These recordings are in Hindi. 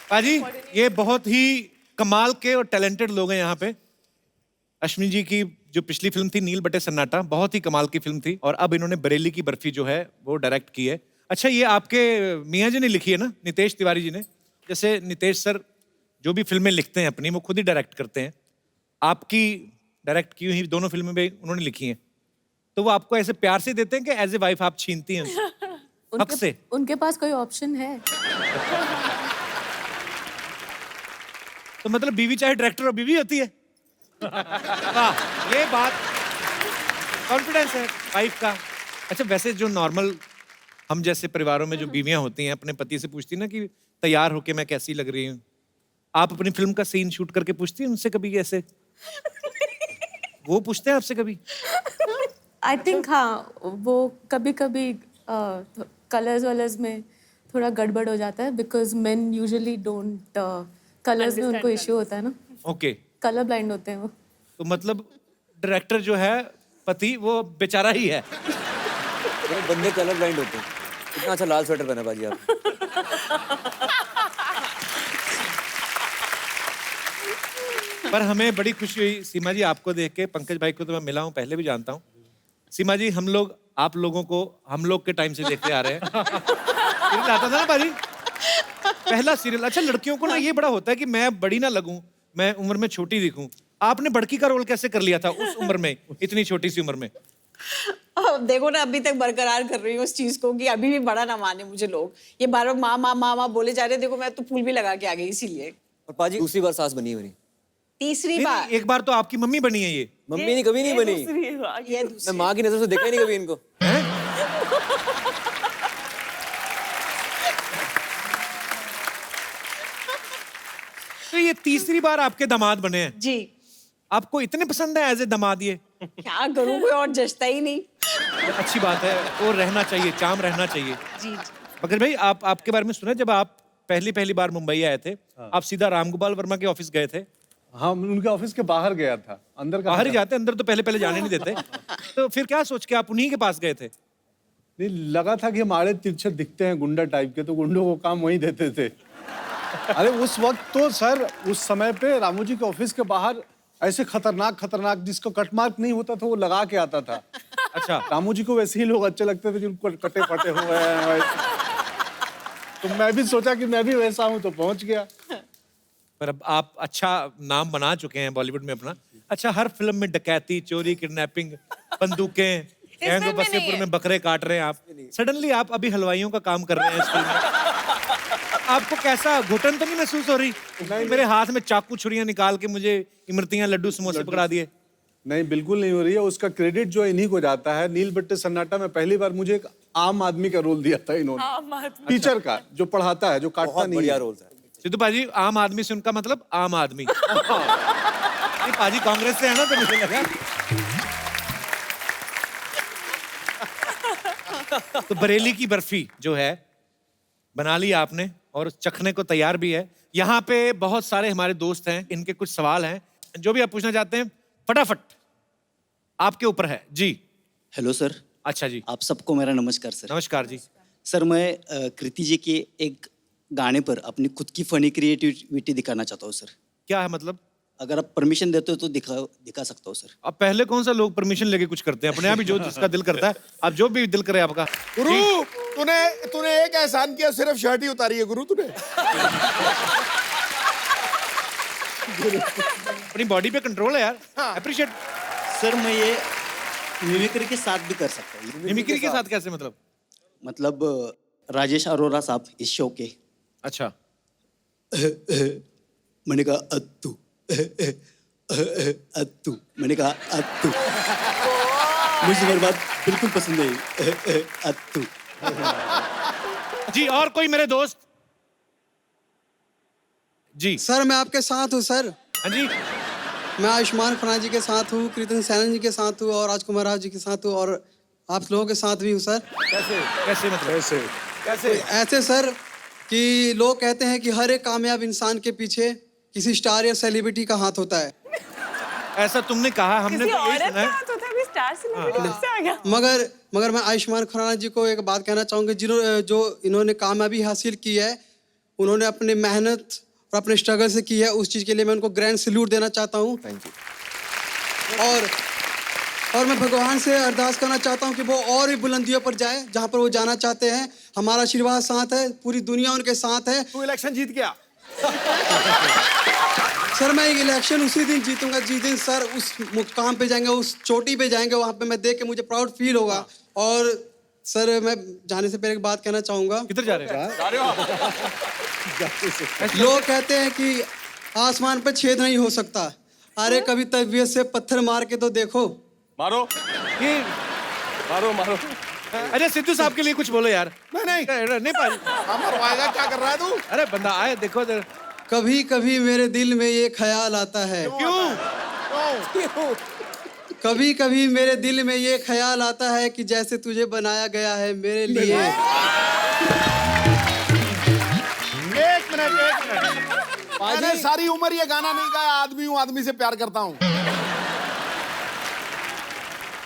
पाजी ये बहुत ही कमाल के और टैलेंटेड लोग हैं यहाँ पे। अश्विनी जी की जो पिछली फिल्म थी नील बटे सन्नाटा, बहुत ही कमाल की फिल्म थी, और अब इन्होंने बरेली की बर्फी जो है वो डायरेक्ट की है। अच्छा, ये आपके मियाँ जी ने लिखी है ना, नितेश तिवारी जी ने? जैसे नितेश सर जो भी फिल्में लिखते हैं अपनी, वो खुद ही डायरेक्ट करते हैं। आपकी डायरेक्ट की हुई दोनों फिल्में भी उन्होंने लिखी हैं, तो वो आपको ऐसे प्यार से देते हैं कि एज ए वाइफ आप छीनती हैं हक से? उनके पास कोई ऑप्शन है? तो मतलब बीवी चाहे डायरेक्टर और बीवी होती है। वाह, ये बात कॉन्फिडेंस है वाइफ का। अच्छा, वैसे जो नॉर्मल हम जैसे परिवारों में जो बीवियां होती हैं अपने पति से पूछती ना कि तैयार होके मैं कैसी लग रही हूँ, आप अपनी फिल्म का सीन शूट करके पूछती हैं उनसे कभी ऐसे? वो पूछते हैं आपसे कभी? आई थिंक हाँ, वो कभी कभी कलर्स वलर्स में थोड़ा गड़बड़ हो जाता है, because main usually don't, colours में उनको इश्यू होता है ना। ओके। कलर ब्लाइंड होते हैं वो। तो मतलब डायरेक्टर जो है पति, वो बेचारा ही है। बंदे कलर ब्लाइंड होते हैं। इतना अच्छा लाल स्वेटर पहना बाजी आप। पर हमें बड़ी खुशी हुई सीमा जी आपको देख के। पंकज भाई को तो मैं मिला हूँ, पहले भी जानता हूँ। सीमा जी, हम लोग आप लोगों को हम लोग के टाइम से देखते आ रहे हैं। सीरियल आता था ना बाजी, पहला सीरियल। अच्छा, लड़कियों को ना ये बड़ा होता है कि मैं बड़ी ना लगूं, मैं उम्र में छोटी दिखूं। आपने बड़की का रोल कैसे कर लिया था उस उम्र में, इतनी छोटी सी उम्र में? देखो ना, अभी तक बरकरार कर रही हूँ उस चीज को कि अभी भी बड़ा ना माने मुझे लोग। ये बार बार माँ माँ माँ माँ बोले जा रहे। देखो, मैं तो फूल भी लगा के आ गई इसीलिए। और पाजी दूसरी बार सास बनी है मेरी। तीसरी नहीं, बार। एक बार तो आपकी मम्मी बनी है ये। मम्मी नहीं, कभी नहीं बनी। ये मैं माँ की नजर से देखा ही नहीं कभी इनको। तो ये तीसरी बार आपके दामाद बने हैं? जी। आपको इतने पसंद है एज ए दामाद ये? क्या करूँ, कोई और जचता ही नहीं। अच्छी बात है, और रहना चाहिए, चाम रहना चाहिए। जी जी। मगर भाई, आपके बारे में सुना, जब आप पहली बार मुंबई आए थे, आप सीधा रामगोपाल वर्मा के ऑफिस गए थे? हाँ, उनके ऑफिस के बाहर गया था, अंदर का बाहर ही जाते, अंदर तो पहले जाने नहीं देते। तो फिर क्या सोच के आप उन्हीं के पास गए थे? नहीं, लगा था कि हमारे तिरछे दिखते हैं गुंडा टाइप के, तो गुंडों को काम वहीं देते थे। अरे उस वक्त तो सर, उस समय पे रामू जी के ऑफिस के बाहर ऐसे खतरनाक जिसको कट मार्क नहीं होता था वो लगा के आता था। अच्छा। रामू जी को वैसे ही लोग अच्छे लगते थे जिनको कटे पटे हुए हैं। तो मैं भी सोचा कि मैं भी वैसा हूँ, तो पहुंच गया। पर अब आप अच्छा नाम बना चुके हैं बॉलीवुड में अपना। अच्छा, हर फिल्म में डकैती, चोरी, किडनैपिंग, बंदूकें, गैंग बसेपुर में बकरे काट रहे हैं आप। सडनली आप अभी हलवाइयों का काम कर रहे हैं इस फिल्म में। आपको कैसा घुटन तो नहीं महसूस हो रही? मेरे हाथ में चाकू छुरियां निकाल के मुझे इमरतियां, लड्डू, समोसे पकड़ा दिए। नहीं, बिल्कुल नहीं हो रही है। उसका क्रेडिट जो इन्हीं को जाता है। नील बट्टे सन्नाटा में पहली बार मुझे एक आम आदमी का रोल दिया था इन्होंने, टीचर का, जो पढ़ाता है, जो काटता नहीं है। रोल था। सिद्धू पाजी, आम आदमी से उनका मतलब आम आदमी। ये पाजी कांग्रेस से है ना, तो मुझे लगा। तो बरेली की बर्फी जो है बना ली आपने, और चखने को तैयार भी है। यहाँ पे बहुत सारे हमारे दोस्त हैं, इनके कुछ सवाल हैं, जो भी आप पूछना चाहते हैं फटाफट आपके ऊपर है जी। Hello sir. अच्छा जी। आप सबको मेरा नमस्कार सर। नमस्कार जी। सर, मैं कृति जी के एक गाने पर अपनी खुद की फनी क्रिएटिविटी दिखाना चाहता हूँ सर। क्या है मतलब? अगर आप परमिशन देते हो तो दिखा सकता हूँ सर। अब पहले कौन सा लोग परमिशन लेके कुछ करते हैं? अपने आप ही जो जिसका दिल करता है, आप जो भी दिल करे आपका। गुरु, तूने एक एहसान किया, सिर्फ शर्ट ही उतारी है गुरु तूने। अपनी बॉडी पे कंट्रोल है यार, अप्रिशिएट। सर, मैं ये मिमिक्री के साथ भी कर सकता हूँ। मिमिक्री के साथ कैसे मतलब? मतलब राजेश अरोरा साहब इस शो के। अच्छा। मैंने कहा अत्तू, अत्तू, मैंने कहा अत्तू। मुझे तुम्हारी बात बिल्कुल पसंद नहीं, अत्तू। जी, और कोई मेरे दोस्त? जी सर, मैं आपके साथ हूँ सर। हाँ जी। मैं आयुष्मान खुराना जी के साथ हूँ, कृतन सैनन जी के साथ हूँ, और राजकुमार राव जी के साथ हूँ, और आप लोगों के साथ भी हूँ सर। कैसे कैसे मतलब? कैसे? ऐसे सर कि लोग कहते हैं कि हर एक कामयाब इंसान के पीछे किसी स्टार या सेलिब्रिटी का हाथ होता है। ऐसा तुमने कहा, हमने तो यही सुना है। मगर मैं आयुष्मान खुराना जी को एक बात कहना चाहूँगा, जो इन्होंने कामयाबी हासिल की है, उन्होंने अपनी मेहनत और अपने स्ट्रगल से की है, उस चीज़ के लिए मैं उनको ग्रैंड सैल्यूट देना चाहता हूँ। Thank you. और मैं भगवान से अरदास करना चाहता हूँ कि वो और भी बुलंदियों पर जाए जहाँ पर वो जाना चाहते हैं। हमारा आशीर्वाद साथ है, पूरी दुनिया उनके साथ है। तू इलेक्शन जीत गया। सर मैं इलेक्शन उसी दिन जीतूंगा जिस दिन सर उस मुकाम पे जाएंगे, उस चोटी पे जाएंगे, वहाँ पे मैं देख के मुझे प्राउड फील होगा। और सर मैं जाने से पहले एक बात कहना चाहूँगा। किधर जा रहे हैं? लोग कहते हैं कि आसमान पे छेद नहीं हो सकता। अरे कभी तबीयत से पत्थर मार के तो देखो। मारो ये मारो मारो। अरे सिद्धू साहब के लिए कुछ बोलो यार। नहीं नहीं पाल। मरवाएगा, क्या कर रहा है तू? अरे बंदा आए, देखो इधर। कभी कभी मेरे दिल में ये ख्याल आता है, क्यों? कभी कभी मेरे दिल में ये ख्याल आता है कि जैसे तुझे बनाया गया है मेरे लिए। एक मिनट। मैंने सारी उम्र ये गाना नहीं गाया, आदमी हूँ, आदमी से प्यार करता हूँ।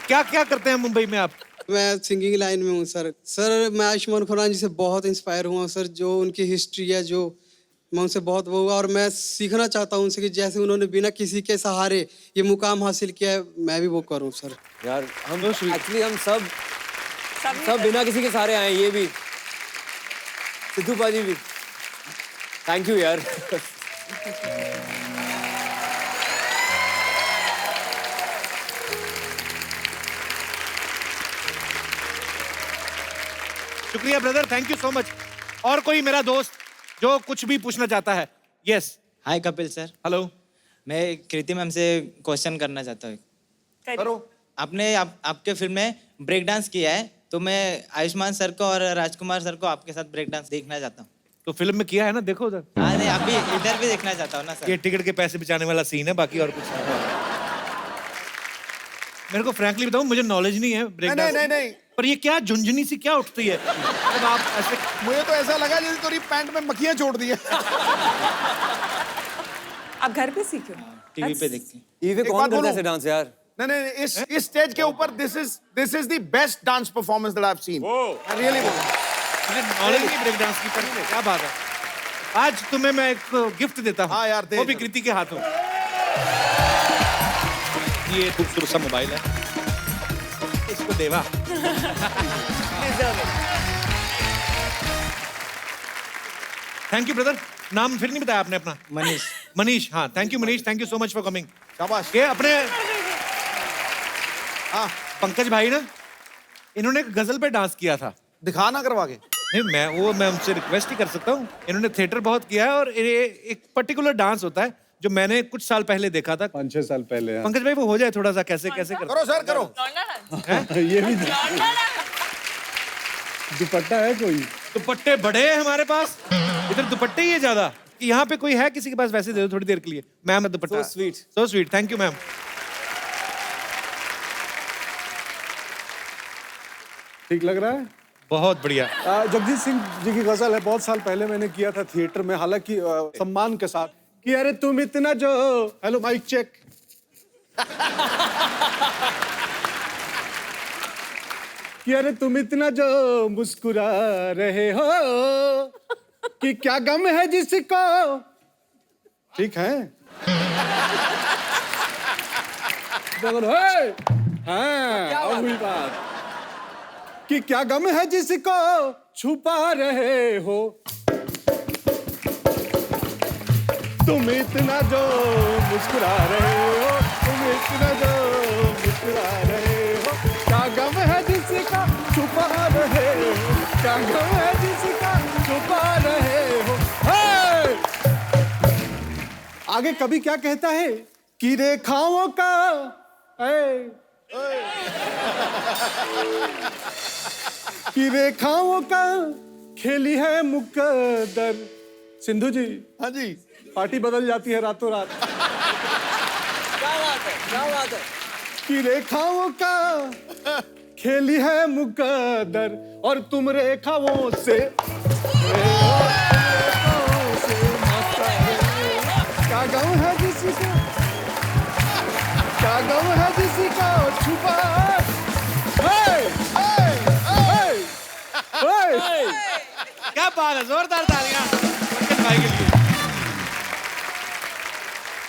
क्या क्या करते हैं मुंबई में आप? मैं सिंगिंग लाइन में हूँ सर। सर मैं आयुष्मान खुराना जी से बहुत इंस्पायर हुआ हूँ सर। जो उनकी हिस्ट्री है, जो मैं उनसे बहुत वो हुआ, और मैं सीखना चाहता हूँ उनसे कि जैसे उन्होंने बिना किसी के सहारे ये मुकाम हासिल किया है, मैं भी वो करूँ सर। यार हम एक्चुअली हम सब बिना किसी के सहारे आए हैं। ये भी सिद्धू पाजी भी, थैंक यू यार। शुक्रिया brother, thank you so much. और कोई मेरा दोस्त जो कुछ भी पूछना चाहता है? यस। हाय कपिल सर। हेलो। मैं कृति मैम से क्वेश्चन करना चाहता हूँ। करो। आपने आपके फिल्म में ब्रेक डांस किया है, तो मैं आयुष्मान सर को और राजकुमार सर को आपके साथ ब्रेक डांस देखना चाहता हूँ। तो फिल्म में किया है ना, देखो उधर। हाँ नहीं, अभी इधर भी देखना चाहता हूँ ना सर। ये टिकट के पैसे बचाने वाला सीन है, बाकी और कुछ नहीं। मेरे को फ्रैंकली बताऊं, मुझे नॉलेज नहीं है ब्रेक डांस। नहीं। पर ये क्या झुंझुनी सी क्या उठती है जब आप ऐसे? मुझे तो ऐसा लगा जैसे तेरी पैंट में मक्खियां छोड़ दी है। आप घर पे सीखे? टीवी पे देखते हैं। टीवी पे कौन करता है ऐसे डांस यार? नहीं, इस स्टेज के ऊपर this is the best dance performance that I have seen. I really बोल, मुझे नॉलेज नहीं ब्रेक डांस की। पर क्या बात है, आज तुम्हें मैं एक गिफ्ट देता हूँ। हाँ यार, दे। वो भी कृति के हाथों। ये खूबसूरत सा मोबाइल है, इसको देवा। Thank you brother. नाम फिर नहीं बताया आपने अपना? मनीष। मनीष, हाँ thank you Manish, thank you so much for coming. शाबाश। ये अपने पंकज भाई ना, इन्होंने एक गजल पे डांस किया था। दिखा ना करवा के। नहीं मैं उनसे रिक्वेस्ट ही कर सकता हूँ। इन्होंने थिएटर बहुत किया है, और ये एक पर्टिकुलर डांस होता है जो मैंने कुछ साल पहले देखा था। 5-6 साल पहले। हाँ। पंकज भाई वो हो जाए थोड़ा सा, कैसे कैसे करो सर, करो। ये भी दुपट्टा है कोई? दुपट्टे बड़े हैं हमारे पास, इधर दुपट्टे ही है ज्यादा। यहाँ पे कोई है किसी के पास? वैसे दे दो थोड़ी देर के लिए। Ma'am dupatta. So sweet. So sweet, thank you ma'am. ठीक लग रहा है? बहुत बढ़िया। जगजीत सिंह जी की गजल है, बहुत साल पहले मैंने किया था थिएटर में, हालांकि सम्मान के साथ कि अरे तुम इतना जो, हेलो माइक चेक, कि अरे तुम इतना जो मुस्कुरा रहे हो कि क्या गम है जिसको। ठीक है? बोलो, हाँ वही बात कि क्या गम है जिसको छुपा रहे हो तुम इतना जो मुस्कुरा रहे हो, तुम इतना जो मुस्कुरा रहे हो, क्या गम है जिसका छुपा रहे हो, क्या गम है जिसका छुपा रहे हो। आगे कभी क्या कहता है कि रेखाओं का कि रेखाओं का खेली है मुकद्दर। सिंधु जी। हाँ जी। पार्टी बदल जाती है रातों रात। क्या बात है, क्या बात है। कि रेखाओं का खेली है मुकद्दर और तुम रेखाओं से क्या गम है जिसका, क्या गम है जिसका छुपा। क्या बात है, जोरदार तालियां। भाई के लिए।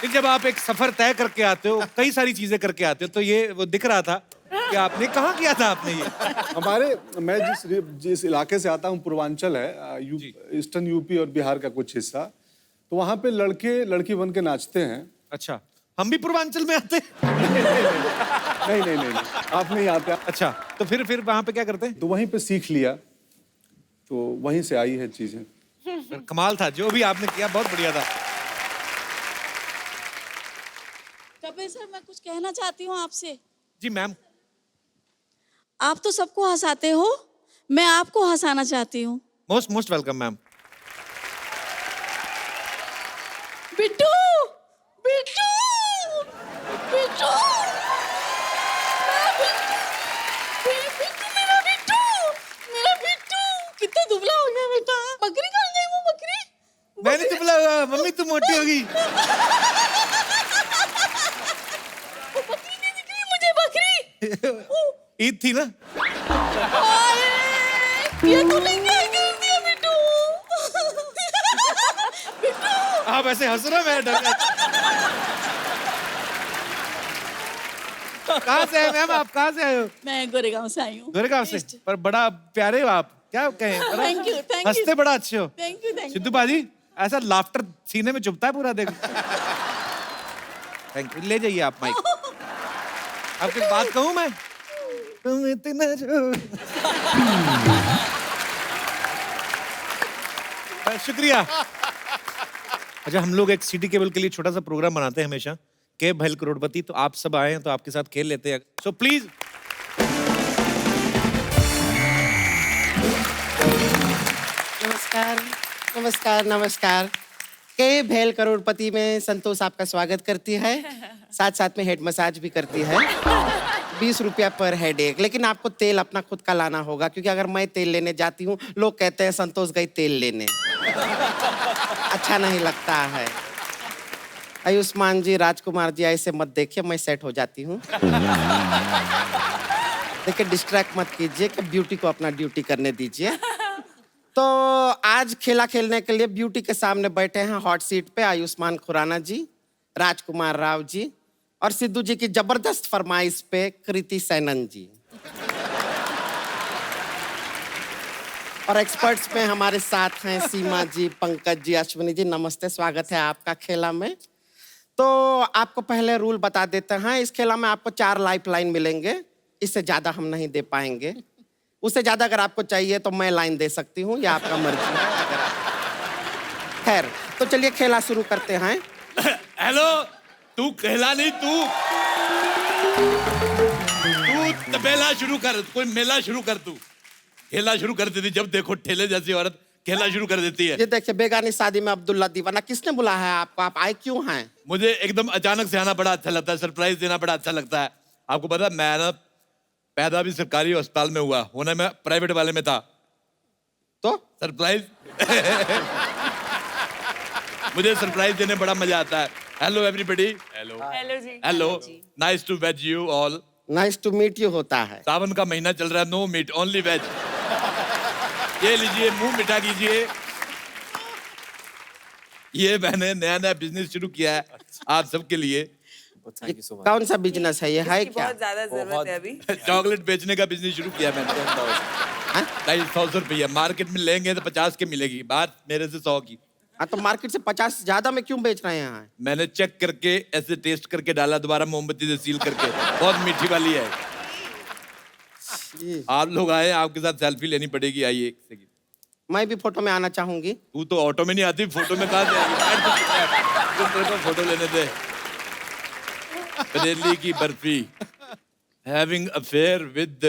फिर जब आप एक सफर तय करके आते हो, कई सारी चीजें करके आते हो, तो ये वो दिख रहा था कि आपने कहाँ किया था आपने ये? हमारे मैं जिस इलाके से आता हूँ पूर्वांचल है, ईस्टर्न यूपी और बिहार का कुछ हिस्सा, तो वहाँ पे लड़के लड़की बन के नाचते हैं। अच्छा, हम भी पूर्वांचल में आते हैं? नहीं, आप नहीं आते। अच्छा, तो फिर वहाँ पे क्या करते हैं? तो वहीं पे सीख लिया, तो वहीं से आई है चीजें। कमाल था जो भी आपने किया, बहुत बढ़िया था। कपिल सर, मैं कुछ कहना चाहती हूँ आपसे। जी मैम। आप तो सबको हंसाते हो, मैं आपको हंसाना चाहती हूँ। Most welcome ma'am. Bittu, Bittu, Bittu, मेरा बिट्टू कितना दुबला हो गया बेटा। बकरी कहाँ गई वो बकरी? मैंने दुबला हुआ, मम्मी तू मोटी होगी। बकरी नहीं दिख रही मुझे, बकरी। ईद थी ना? ये तो नहीं क्या कर दिया बिट्टू। बिट्टू, आप ऐसे हंस रहे हो, मैं डर गया। कहाँ से आए मैम, आप कहाँ से आए हो? मैं गोरेगांव से आई हूँ। गोरेगांव से? पर बड़ा प्यारे हो आप, क्या कहें? Thank you, thank you. हंसते बड़ा अच्छे हो। Thank you, thank you. Sidhu बाजी, ऐसा लाफ्टर सीने में चुभता है पूरा, देखो। थैंक यू, ले जाइए आप माइक। आपकी बात कहूँ मैं? तुम इतना जो शुक्रिया। अच्छा, हम लोग एक सिटी केबल के लिए छोटा सा प्रोग्राम बनाते हैं हमेशा, के भैल करोड़पति, तो आप सब आए हैं तो आपके साथ खेल लेते हैं, सो प्लीज। नमस्कार, नमस्कार, नमस्कार। के भैल करोड़पति में संतोष आपका स्वागत करती है, साथ साथ में हेड मसाज भी करती है। 20 रुपया पर हेड एक, लेकिन आपको तेल अपना खुद का लाना होगा, क्योंकि अगर मैं तेल लेने जाती हूँ, लोग कहते हैं संतोष गई तेल लेने। अच्छा नहीं लगता है। आयुष्मान जी, राजकुमार जी, ऐसे मत देखिए, मैं सेट हो जाती हूँ। देखिए, डिस्ट्रैक्ट मत कीजिए, कि ब्यूटी को अपना ड्यूटी करने दीजिए। तो आज खेला खेलने के लिए ब्यूटी के सामने बैठे हैं हॉट सीट पे आयुष्मान खुराना जी, राजकुमार राव जी, और सिद्धू जी की जबरदस्त फरमाइश पे कृति सैनन जी। और एक्सपर्ट्स में हमारे साथ हैं सीमा जी, पंकज जी, अश्विनी जी। नमस्ते, स्वागत है आपका खेला में। तो आपको पहले रूल बता देते हैं। इस खेला में आपको 4 लाइफ लाइन मिलेंगे, इससे ज्यादा हम नहीं दे पाएंगे। उससे ज्यादा अगर आपको चाहिए तो मैं लाइन दे सकती हूँ, या आपका मर्जी है। खैर, तो चलिए खेला शुरू करते हैं। हेलो, तू कहला नहीं, तू तबेला शुरू कर, कोई मेला शुरू कर, तू खेला शुरू कर देती। जब देखो ठेले जैसी औरत खेला शुरू कर देती है। ये देखिए, बेगानी शादी में अब्दुल्ला दीवाना, किसने बुलाया है आपको? आप आए क्यों हैं? मुझे एकदम अचानक से आना बड़ा अच्छा लगता है, सरप्राइज देना बड़ा अच्छा लगता है। आपको पता है, मैं ना पैदा भी सरकारी अस्पताल में हुआ, होने में प्राइवेट वाले में था। तो सरप्राइज मुझे सरप्राइज देने बड़ा मजा आता है। Hello everybody. हेलो हेलो जी। हेलो, नाइस टू वेज you all. Nice to meet you होता है। सावन का महीना चल रहा है, नो मीट ओनली वेज। ये लीजिए, मुंह मिठा कीजिए। ये मैंने नया बिजनेस शुरू किया है आप सबके लिए। कौन सा बिजनेस है ये? है क्या? बहुत ज्यादा जरूरत है अभी। चॉकलेट बेचने का बिजनेस शुरू किया मैंने। 250 रुपया, मार्केट में लेंगे तो 50 की मिलेगी, बात मेरे से 100 की। हाँ, तो मार्केट से 50 ज्यादा में क्यों बेच रहे हैं यहाँ? मैंने चेक करके ऐसे टेस्ट करके डाला, दोबारा मोमबत्ती से सील करके। बहुत मीठी वाली है। आप लोग आए, आपके साथ सेल्फी लेनी पड़ेगी, आइए एक सेकंड। मैं भी फोटो में आना चाहूंगी। तू तो ऑटो में नहीं आती, फोटो में कहाँ से आएगी? फोटो लेने दे। बरेली की barfi, having affair with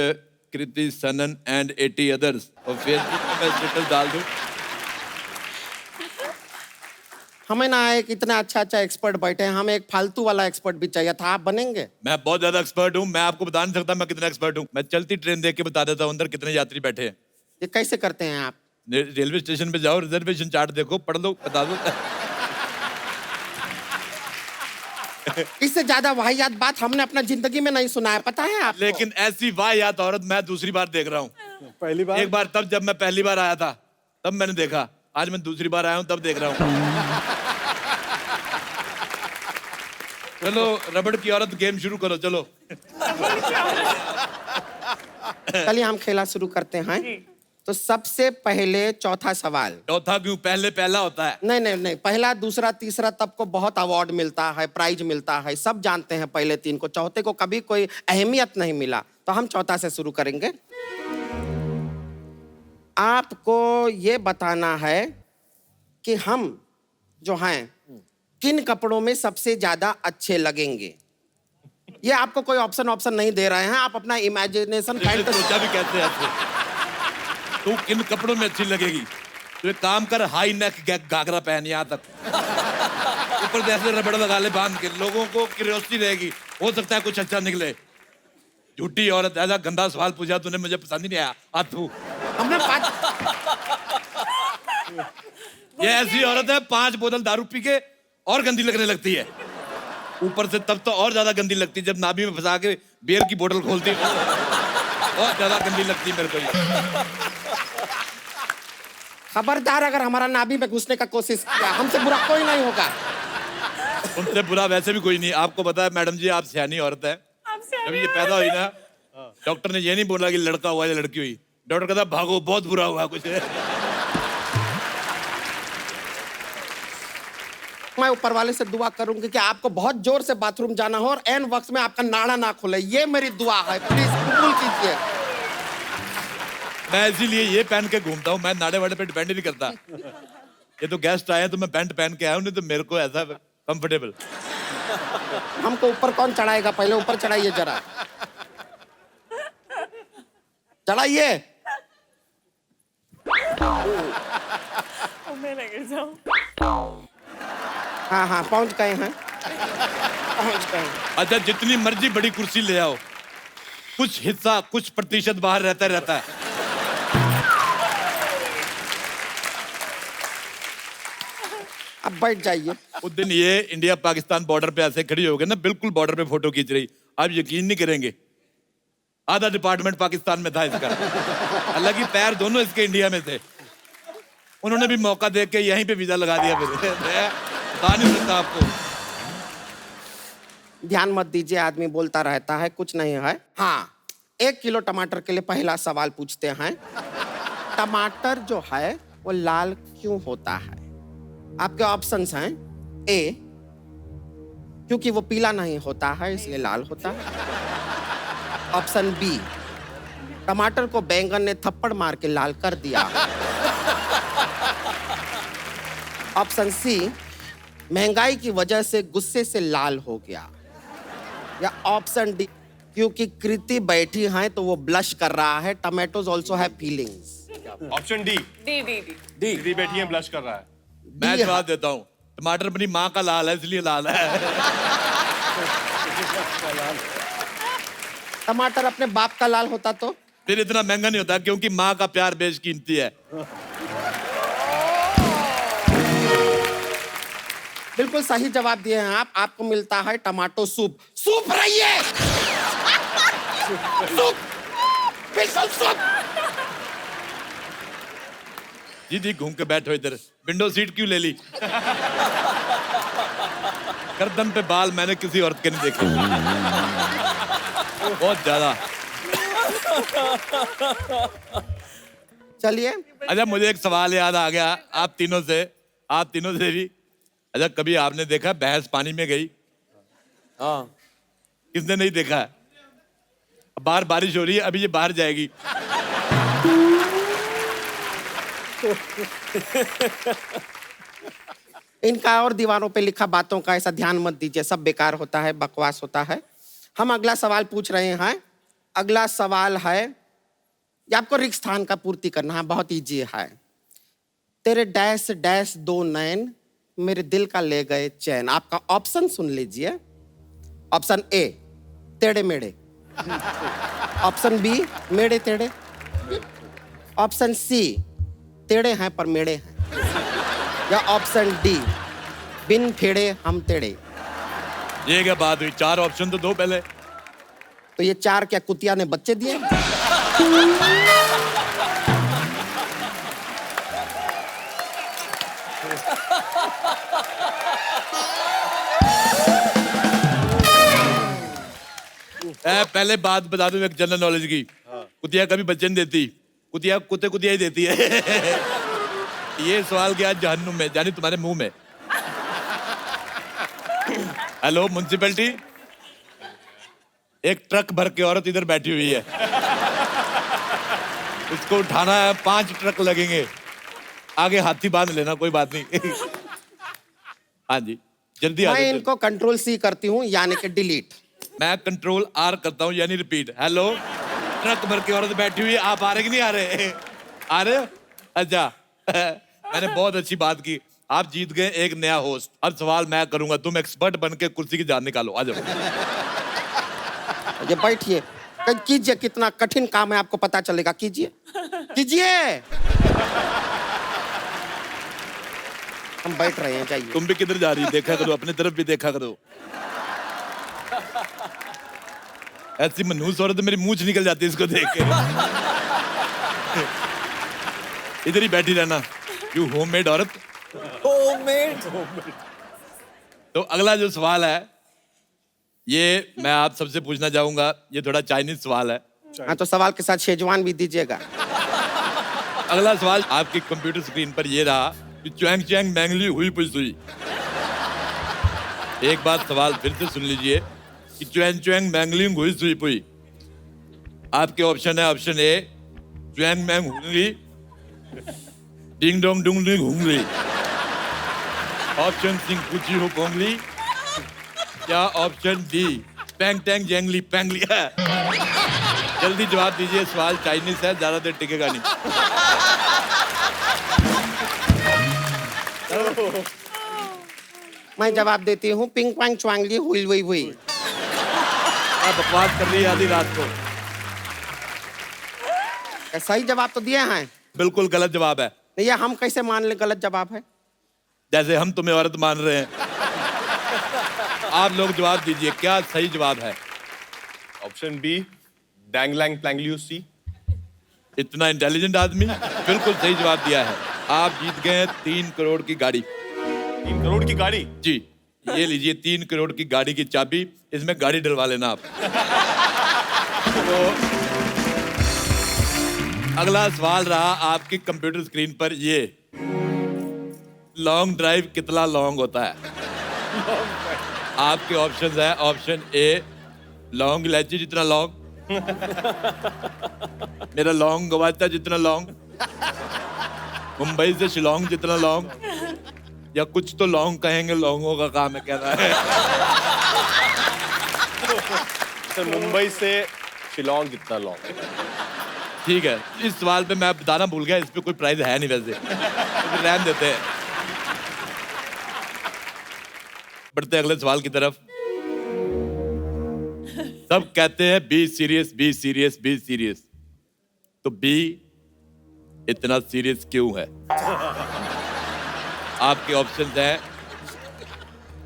Kriti Sanon and 80 others, और फेसबुक पे स्टेटस डाल दूं। हमें ना एक इतना अच्छा एक्सपर्ट बैठे हैं, हमें एक फालतू वाला एक्सपर्ट भी चाहिए था। आप बनेंगे? मैं बहुत ज्यादा एक्सपर्ट हूँ, मैं आपको बता नहीं सकता मैं कितना एक्सपर्ट हूँ। मैं चलती ट्रेन देख के बता देता हूँ अंदर कितने यात्री बैठे हैं। ये कैसे करते हैं आप? रेलवे स्टेशन पे जाओ, रिजर्वेशन चार्ट देखो, पढ़ लो, बता दो। इससे ज्यादा वाहियात बात हमने अपना जिंदगी में नहीं सुना है, पता है आपको? लेकिन ऐसी वाहियात औरत मैं दूसरी बार देख रहा हूँ। पहली बार? एक बार तब जब मैं पहली बार आया था, तब मैंने देखा। आज मैं दूसरी बार आया हूं तब देख रहा हूं। चलो रबड़ की औरत गेम शुरू करो, चलो। चलिए हम खेला शुरू करते हैं। तो सबसे पहले चौथा सवाल। चौथा क्यों? पहले पहला होता है। नहीं नहीं नहीं, पहला दूसरा तीसरा तब को बहुत अवार्ड मिलता है, प्राइज मिलता है, सब जानते हैं पहले तीन को। चौथे को कभी कोई अहमियत नहीं मिला, तो हम चौथा से शुरू करेंगे। आपको ये बताना है कि हम जो हैं किन कपड़ों में सबसे ज्यादा अच्छे लगेंगे। ये आपको कोई ऑप्शन नहीं दे रहे हैं, आप अपना इमेजिनेशन सोचा भी कैसे ऐसे। तू किन कपड़ों में अच्छी लगेगी? तो एक काम कर, हाई नेक घाघरा पहन यहाँ तक, ऊपर से ऐसे रबड़ लगा ले बांध के, लोगों को क्यूरियोसिटी रहेगी, हो सकता है कुछ अच्छा निकले। झूठी औरत, ऐसा गंदा सवाल पूछा तूने, मुझे पसंद ही नहीं आया। आथू हमने ये ऐसी औरत है 5 बोतल दारू पी के और गंदी लगने लगती है, ऊपर से तब तो और ज्यादा गंदी लगती है जब नाभि में फंसा के बियर की बोतल खोलती है, बहुत ज्यादा गंदी लगती है मेरे को ये। खबरदार अगर हमारा नाभि में घुसने का कोशिश किया, हमसे बुरा कोई नहीं होगा। उनसे बुरा वैसे भी कोई नहीं। आपको पता है मैडम जी, आप सियानी औरत है। जब ये पैदा हुई ना, डॉक्टर ने ये नहीं बोला कि लड़का हुआ या लड़की हुई, डॉक्टर कहता भागो बहुत बुरा हुआ कुछ। मैं ऊपर वाले से दुआ करूंगी कि आपको बहुत जोर से बाथरूम जाना हो और एन वक्त में आपका नाड़ा ना खुले, ये मेरी दुआ है, प्लीज कबूल कीजिए। मैं इसीलिए ये पहन के घूमता हूँ, मैं नाड़े वाड़े पे डिपेंड नहीं करता। ये तो गेस्ट आए हैं तो मैं पैंट पहन के आया हूँ, नहीं तो मेरे को ऐसा कंफर्टेबल। हमको ऊपर कौन चढ़ाएगा? पहले ऊपर चढ़ाइए जरा, चढ़ाइए। हाँ हाँ पहुंच गए हैं, पहुंच गए। अच्छा जितनी मर्जी बड़ी कुर्सी ले आओ, कुछ हिस्सा कुछ प्रतिशत बाहर रहता है। अब बैठ जाइए। उस दिन ये इंडिया पाकिस्तान बॉर्डर पे ऐसे खड़ी हो गई ना, बिल्कुल बॉर्डर पे फोटो खींच रही, आप यकीन नहीं करेंगे आधा डिपार्टमेंट पाकिस्तान में था इसका। हालांकि पैर दोनों इसके इंडिया में थे। उन्होंने भी मौका देख के यहीं पे वीजा लगा दिया। फिर बता नहीं सकता आपको। ध्यान मत दीजिए, आदमी बोलता रहता है, कुछ नहीं है। हाँ, 1 किलो टमाटर के लिए पहला सवाल पूछते हैं। टमाटर जो है वो लाल क्यों होता है? आपके ऑप्शंस हैं। ए, क्योंकि वो पीला नहीं होता है इसलिए लाल होता है। ऑप्शन बी, टमाटर को बैंगन ने थप्पड़ मार के लाल कर दिया। ऑप्शन सी, महंगाई की वजह से गुस्से से लाल हो गया। या ऑप्शन डी, क्योंकि कृति बैठी हैं तो वो ब्लश कर रहा है। Tomatoes also have feelings. Option D. D बैठी है, ब्लश कर रहा है। मैं जवाब देता हूँ, टमाटर अपनी माँ का लाल है इसलिए लाल है। टमाटर अपने बाप का लाल होता तो फिर इतना महंगा नहीं होता, क्योंकि माँ का प्यार बेशकीमती है। बिल्कुल सही जवाब दिए हैं आप। आपको मिलता है टमाटो सूप। सूप रहिए, सूप, बिल्कुल सूप। जी घूम के बैठो इधर, विंडो सीट क्यों ले ली? गर्दन पे बाल मैंने किसी औरत के नहीं देखे, बहुत ज्यादा। चलिए। अच्छा मुझे एक सवाल याद आ गया आप तीनों से भी। अच्छा कभी आपने देखा भैंस पानी में गई? हाँ। किसने नहीं देखा? बाहर बारिश हो रही है, अभी ये बाहर जाएगी। इनका और दीवारों पे लिखा बातों का ऐसा ध्यान मत दीजिए, सब बेकार होता है, बकवास होता है। हम अगला सवाल पूछ रहे हैं। अगला सवाल है, ये आपको रिक्त स्थान का पूर्ति करना है, बहुत इजी है। तेरे डैश डैश 2 नैन मेरे दिल का ले गए चैन। आपका ऑप्शन सुन लीजिए। ऑप्शन ए, टेढ़े मेढ़े। ऑप्शन बी, मेढ़े टेढ़े। ऑप्शन सी, टेढ़े हैं पर मेढ़े हैं। या ऑप्शन डी, बिन फेड़े हम टेढ़े। ये क्या बात हुई? 4 ऑप्शन तो दो पहले। तो ये 4 क्या कुतिया ने बच्चे दिए? पहले बात बता दूं एक जनरल नॉलेज की। कुतिया कभी बच्चे नहीं देती, कुतिया कुतिया ही देती है। ये सवाल गया जहन्नुम में, जानी तुम्हारे मुंह में। हेलो म्युनिसिपैलिटी, एक ट्रक भर के औरत इधर बैठी हुई है, उसको उठाना है, 5 ट्रक लगेंगे, आगे हाथी बांध लेना, कोई बात नहीं। हाँ जी, जल्दी आ मैं जाओ। इनको कंट्रोल सी करती हूँ, यानी कि डिलीट। मैं कंट्रोल आर करता हूँ, यानी रिपीट। हेलो, ट्रक भर के औरत बैठी हुई है, आप आ रहे कि नहीं आ रहे? आ रहे हो? अच्छा। मैंने बहुत अच्छी बात की, आप जीत गए एक नया होस्ट। अब सवाल मैं करूंगा, तुम एक्सपर्ट बन के कुर्सी की जान निकालो, आ जाओ। ये बैठिए, कीजिए, कितना कठिन काम है आपको पता चलेगा। कीजिए कीजिए, हम बैठ रहे हैं, जाइए। तुम भी किधर जा रही, देखा करो, अपनी तरफ भी देखा करो। ऐसी मनहूस औरत मेरी मूंछ निकल जाती है इसको देख के। इधर ही बैठी रहना, यू होममेड औरत। होममेड। तो अगला जो सवाल है, ये मैं आप सबसे पूछना चाहूंगा, ये थोड़ा चाइनीज सवाल है। हाँ, तो सवाल के साथ शेजवान भी दीजिएगा। अगला सवाल आपकी कंप्यूटर स्क्रीन पर ये रहा कि च्वांग च्वांग मैंगली हुई पुई सुई। एक बार सवाल फिर से सुन लीजिए कि च्वांग च्वांग मैंगली हुई सुई पुई। आपके ऑप्शन है, ऑप्शन ए च्वांग मैंग हुंगली, डिंग डोंग डुंग डिंग हुंगली, ऑप्शन सिंह कुची हो पोंगली, या ऑप्शन डी पैंग टैंग जैंगली पैंगली है। जल्दी जवाब दीजिए, सवाल चाइनीज है, ज्यादा देर टिकेगा नहीं। मैं जवाब देती हूँ, पिंग पांग च्वांगली हुई हुई हुई। आप बकवास कर रही है आधी रात को। सही जवाब तो दिए हैं। बिल्कुल गलत जवाब है। ये हम कैसे मान ले गलत जवाब है? जैसे हम तुम्हें औरत मान रहे हैं। आप लोग जवाब दीजिए, क्या सही जवाब है? ऑप्शन बी डैंगलैंग प्लैंगलियू सी। इतना इंटेलिजेंट आदमी, बिल्कुल सही जवाब दिया है। आप जीत गए 3 करोड़ की गाड़ी। 3 करोड़ की गाड़ी? जी, ये लीजिए 3 करोड़ की गाड़ी की चाबी, इसमें गाड़ी डलवा लेना आप। तो अगला सवाल रहा आपकी कंप्यूटर स्क्रीन पर, ये लॉन्ग ड्राइव कितना लॉन्ग होता है? आपके ऑप्शंस है, ऑप्शन ए लॉन्ग इलायची जितना लॉन्ग, मेरा लॉन्ग गवाचा जितना लॉन्ग, मुंबई से शिलोंग जितना लॉन्ग, या कुछ तो लॉन्ग कहेंगे, लॉन्गों का काम है कहना है। सर मुंबई से शिलोंग कितना लॉन्ग? ठीक है, इस सवाल पे मैं बताना भूल गया, इस पे कोई प्राइज है नहीं वैसे, तो रहने देते हैं। बढ़ते अगले सवाल की तरफ। सब कहते हैं be serious be serious be serious, तो बी इतना सीरियस क्यों है? आपके ऑप्शन हैं,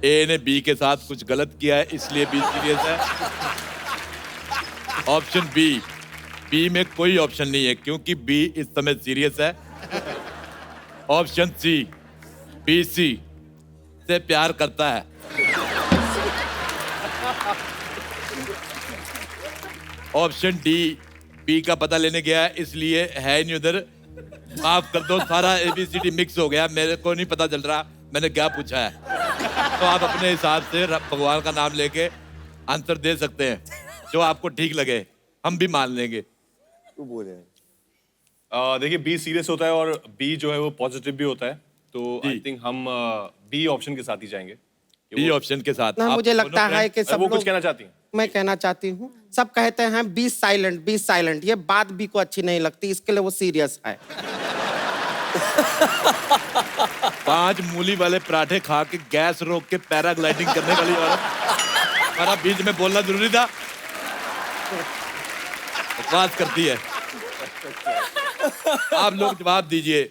ए ने बी के साथ कुछ गलत किया है इसलिए बी सीरियस है। ऑप्शन बी में कोई ऑप्शन नहीं है क्योंकि बी इस समय सीरियस है। ऑप्शन सी, बी सी से प्यार करता है। ऑप्शन डी, बी का पता लेने गया है इसलिए है नहीं उधर। माफ कर दो, सारा ABCD मिक्स हो गया, मेरे को नहीं पता चल रहा मैंने क्या पूछा है। तो आप अपने हिसाब से भगवान का नाम लेके आंसर दे सकते हैं, जो आपको ठीक लगे, हम भी मान लेंगे। तू बोले। देखिए बी सीरियस होता है और बी जो है वो पॉजिटिव भी होता है, तो आई थिंक हम बी ऑप्शन के साथ ही जाएंगे। बी ऑप्शन के साथ ना, मुझे लगता है कि सब वो कुछ लोग, कहना चाहती हैं? मैं कहना चाहती हूँ, सब कहते हैं बी साइलेंट। ये बात बी को अच्छी नहीं लगती, इसके लिए वो सीरियस है। 5 मूली वाले पराठे खा के गैस रोक के पैराग्लाइडिंग करने वाली औरत, हमारा बीच में बोलना जरूरी था? बात करती है। आप लोग जवाब दीजिए,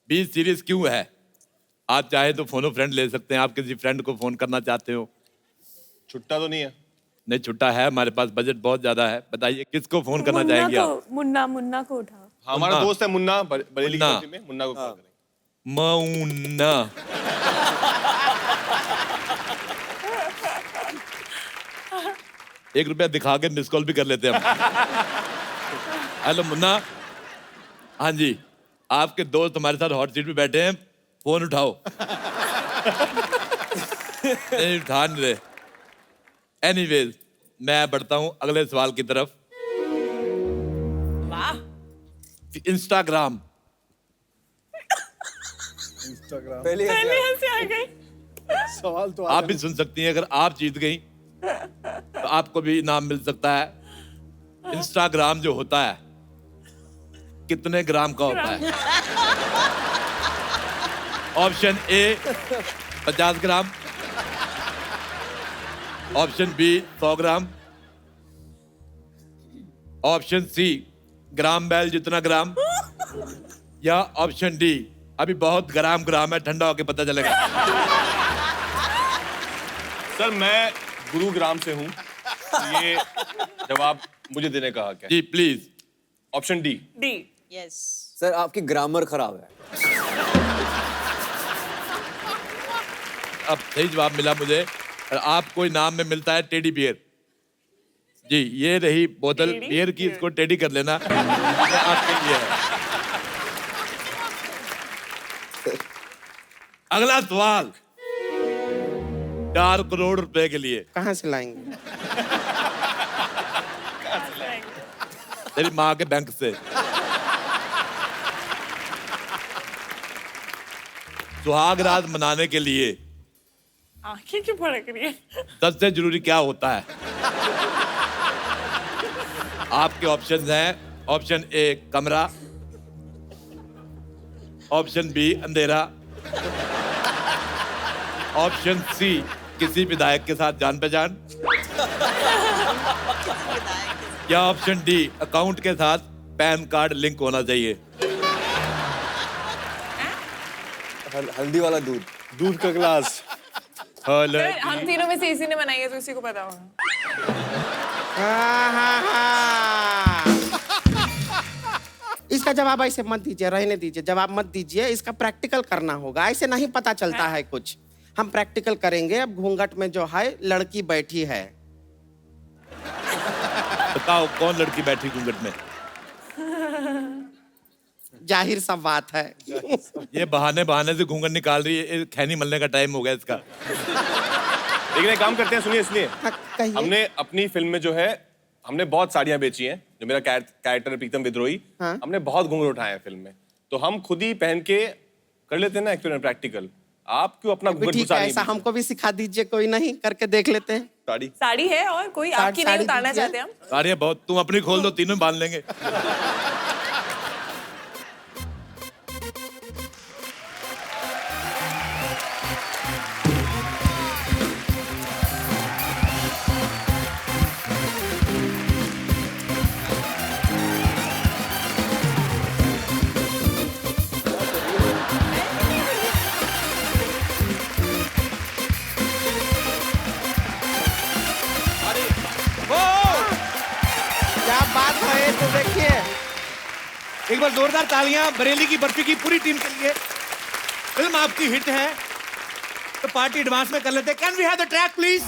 बी सीरियस क्यों है? आप चाहे तो फोनो फ्रेंड ले सकते हैं, आप किसी फ्रेंड को फोन करना चाहते हो। छुट्टा तो नहीं है? नहीं, छुट्टा है, हमारे पास बजट बहुत ज्यादा है। बताइए किसको फोन करना चाहेंगे आप? मुन्ना को उठाओ। हमारा दोस्त है मुन्ना, बरेली की में, मुन्ना को कॉल करेंगे। मुन्ना। ₹1 दिखा के मिस कॉल भी कर लेते हैं हम। हेलो मुन्ना। हाँ जी, आपके दोस्त हमारे साथ हॉट सीट पे बैठे हैं, फोन उठाओ। नहीं उठा नहीं रहे। एनीवेज, मैं बढ़ता हूं अगले सवाल की तरफ। वाह। इंस्टाग्राम। पहले हंसी आ गई। सवाल तो आप भी सुन सकती हैं, अगर आप जीत गई तो आपको भी इनाम मिल सकता है। इंस्टाग्राम जो होता है कितने ग्राम का होता है? Option A 50 gram, option B 100 gram, option C gram बैल जितना ग्राम, या ऑप्शन डी अभी बहुत ग्राम है, ठंडा होके पता चलेगा। सर मैं गुरुग्राम से हूँ, ये जवाब मुझे देने का हक है। जी please. Option D. D. Yes. Sir आपकी ग्रामर खराब है। अब सही जवाब मिला मुझे, और आपको इनाम में मिलता है टेडी बियर। जी ये रही बोतल बियर की, इसको टेडी कर लेना। ये आपके लिए है। अगला सवाल 4 करोड़ रुपए के लिए। कहाँ से लाएंगे? तेरी माँ के बैंक से। सुहाग रात मनाने के लिए आंखें क्यों फड़क रही है? सबसे जरूरी क्या होता है? आपके ऑप्शंस हैं, ऑप्शन ए कमरा, ऑप्शन बी अंधेरा, ऑप्शन सी किसी विधायक के साथ जान पहचान, या ऑप्शन डी अकाउंट के साथ पैन कार्ड लिंक होना चाहिए। हल्दी वाला दूध। दूध का गिलास। सर, हम तीनों में से इसी ने बनाई है तो इसी को पता होगा। इसका जवाब ऐसे मत दीजिए, रहने दीजिए, जवाब मत दीजिए। इसका प्रैक्टिकल करना होगा, ऐसे नहीं पता चलता है कुछ। हम प्रैक्टिकल करेंगे। अब घूंघट में जो है लड़की बैठी है। बताओ कौन लड़की बैठी घूंघट में? जाहिर सा बात है। ये बहाने से घूंघट निकाल रही है। ये खैनी मलने का टाइम हो गया इसका। लेकिन एक काम करते हैं, सुनिए इसलिए हमने अपनी फिल्म में जो है हमने बहुत साड़ियां बेची हैं। जो मेरा कैरेक्टर प्रीतम विद्रोही, हमने बहुत घूंघट उठाए हैं फिल्म में, तो हम खुद ही पहन के कर लेते हैं ना एक्सपेरिमेंट प्रैक्टिकल। आप क्यों अपना घूंघट ठीक है, ऐसा हमको भी सिखा दीजिए, कोई नहीं, करके देख लेते हैं। साड़ी साड़ी है और कोई आपकी नहीं उतारना चाहते हम? साड़ियाँ बहुत, तुम अपनी खोल दो, तीनों बांध लेंगे। क्या बात है, तो देखिए। एक बार जोरदार तालियां बरेली की बर्फी की पूरी टीम के लिए। फिल्म आपकी हिट है तो पार्टी एडवांस में कर लेते हैं। Can we have the track please?